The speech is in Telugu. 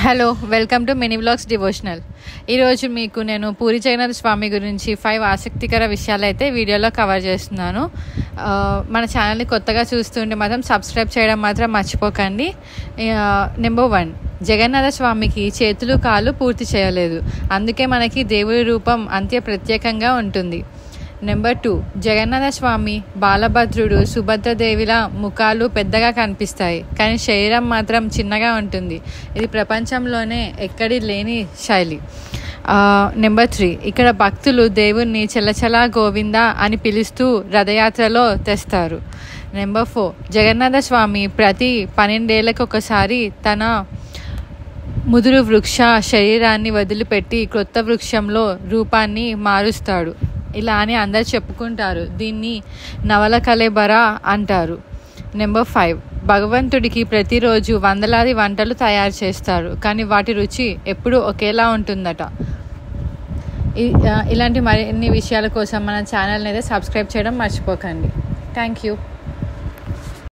Hello, welcome to mini vlogs devotional. ఈరోజు మీకు నేను పూరి జగన్నాథ స్వామి గురించి 5 ఆసక్తికర విషయాలు అయితే వీడియోలో కవర్ చేస్తున్నాను. మన ఛానల్ని కొత్తగా చూస్తుంటే మాత్రం సబ్స్క్రైబ్ చేయడం మాత్రం మర్చిపోకండి. నెంబర్ 1, జగన్నాథ స్వామికి చేతులు కాళ్ళు పూర్తి చేయలేదు, అందుకే మనకి దేవుడి రూపం అంతే ప్రత్యేకంగా ఉంటుంది. నెంబర్ 2, జగన్నాథ స్వామి, బాలభద్రుడు, సుభద్రదేవిల ముఖాలు పెద్దగా కనిపిస్తాయి, కానీ శరీరం మాత్రం చిన్నగా ఉంటుంది. ఇది ప్రపంచంలోనే ఎక్కడి లేని శైలి. నెంబర్ 3, ఇక్కడ భక్తులు దేవుణ్ణి చలచలా గోవింద అని పిలుస్తూ రథయాత్రలో తెస్తారు. నెంబర్ 4, జగన్నాథ స్వామి ప్రతి 12 ఏళ్ళకి ఒకసారి తన ముదురు వృక్ష శరీరాన్ని వదిలిపెట్టి క్రొత్త వృక్షంలో రూపాన్ని మారుస్తాడు. ఇలా అని అందరు చెప్పుకుంటారు. దీన్ని నవల కళేబర అంటారు. నెంబర్ 5, భగవంతుడికి ప్రతిరోజు వందలాది వంటలు తయారు చేస్తారు, కానీ వాటి రుచి ఎప్పుడూ ఒకేలా ఉంటుందట. ఇలాంటి మరిన్ని విషయాల కోసం మన ఛానల్ని అయితే సబ్స్క్రైబ్ చేయడం మర్చిపోకండి. Thank you.